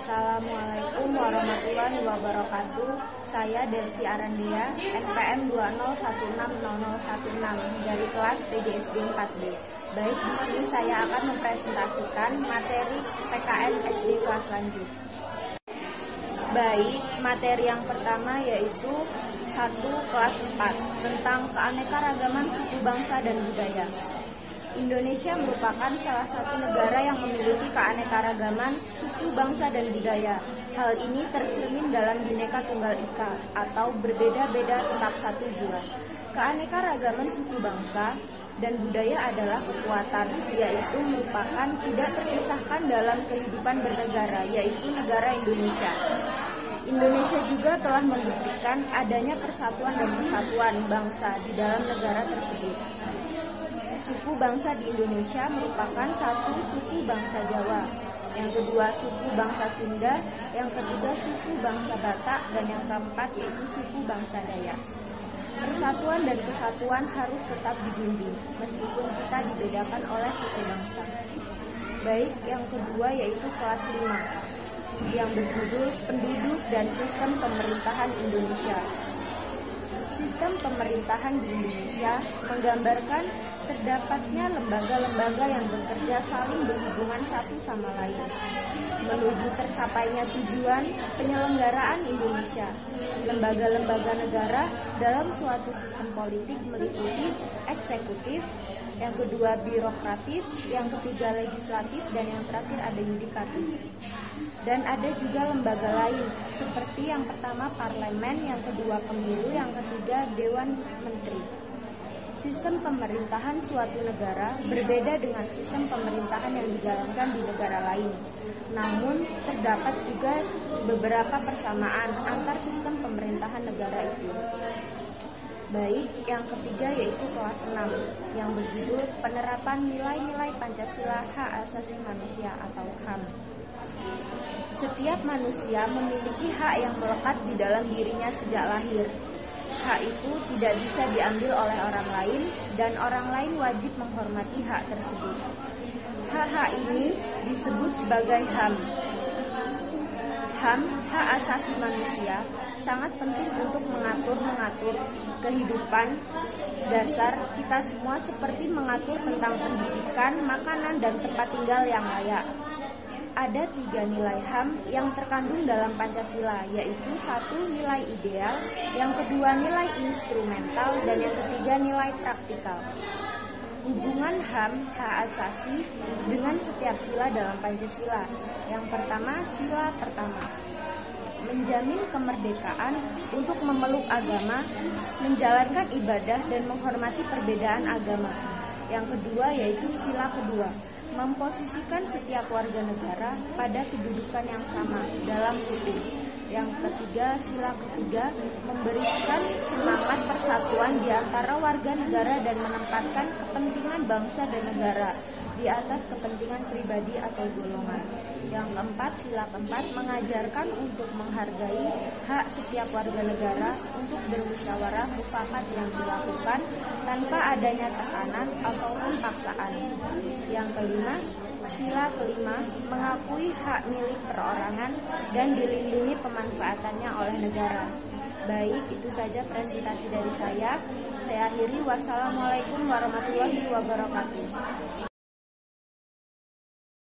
Assalamualaikum warahmatullahi wabarakatuh. Saya Delvi Arandea, NPM 2016016 dari kelas PJSD 4B. Baik, di sini saya akan mempresentasikan materi PKN SD kelas lanjut. Baik, materi yang pertama yaitu 1 kelas 4 tentang keanekaragaman suku bangsa dan budaya. Indonesia merupakan salah satu negara yang memiliki keanekaragaman suku bangsa dan budaya. Hal ini tercermin dalam Bhinneka Tunggal Ika atau berbeda-beda tetap satu jua. Keanekaragaman suku bangsa dan budaya adalah kekuatan, yaitu merupakan tidak terpisahkan dalam kehidupan bernegara, yaitu negara Indonesia. Indonesia juga telah membuktikan adanya persatuan dan kesatuan bangsa di dalam negara tersebut. Suku bangsa di Indonesia merupakan 1 suku bangsa Jawa, yang kedua suku bangsa Sunda, yang ketiga suku bangsa Batak, dan yang keempat yaitu suku bangsa Dayak. Persatuan dan kesatuan harus tetap dijunjung, meskipun kita dibedakan oleh suku bangsa. Baik, yang kedua yaitu kelas 5, yang berjudul Penduduk dan Sistem Pemerintahan Indonesia. Sistem pemerintahan di Indonesia menggambarkan terdapatnya lembaga-lembaga yang bekerja saling berhubungan satu sama lain menuju tercapainya tujuan penyelenggaraan Indonesia. Lembaga-lembaga negara dalam suatu sistem politik meliputi eksekutif, yang kedua birokratif, yang ketiga legislatif, dan yang terakhir ada yudikatif. Dan ada juga lembaga lain seperti yang pertama parlemen, yang kedua pemilu, yang ketiga dewan menteri. Sistem pemerintahan suatu negara berbeda dengan sistem pemerintahan yang dijalankan di negara lain. Namun, terdapat juga beberapa persamaan antar sistem pemerintahan negara itu. Baik, yang ketiga yaitu kelas 6, yang berjudul Penerapan Nilai-nilai Pancasila Hak Asasi Manusia atau HAM. Setiap manusia memiliki hak yang melekat di dalam dirinya sejak lahir. Hak itu tidak bisa diambil oleh orang lain, dan orang lain wajib menghormati hak tersebut. Hak-hak ini disebut sebagai HAM. HAM, hak asasi manusia, sangat penting untuk mengatur kehidupan dasar kita semua, seperti mengatur tentang pendidikan, makanan, dan tempat tinggal yang layak. Ada 3 nilai HAM yang terkandung dalam Pancasila, yaitu 1 nilai ideal, yang kedua nilai instrumental, dan yang ketiga nilai praktikal. Hubungan HAM, hak asasi, dengan setiap sila dalam Pancasila. Yang pertama, sila pertama, menjamin kemerdekaan untuk memeluk agama, menjalankan ibadah, dan menghormati perbedaan agama. Yang kedua yaitu sila kedua, memposisikan setiap warga negara pada kedudukan yang sama dalam hukum. Yang ketiga, sila ketiga, memberikan semangat persatuan di antara warga negara dan menempatkan kepentingan bangsa dan negara di atas kepentingan pribadi atau golongan. Yang keempat, sila keempat, mengajarkan untuk menghargai hak setiap warga negara untuk bermusyawarah mufakat yang dilakukan tanpa adanya tekanan ataupun paksaan. Yang kelima, sila kelima, mengakui hak milik perorangan dan dilindungi pemanfaatannya oleh negara. Baik, itu saja presentasi dari saya. Saya akhiri. Wassalamualaikum warahmatullahi wabarakatuh.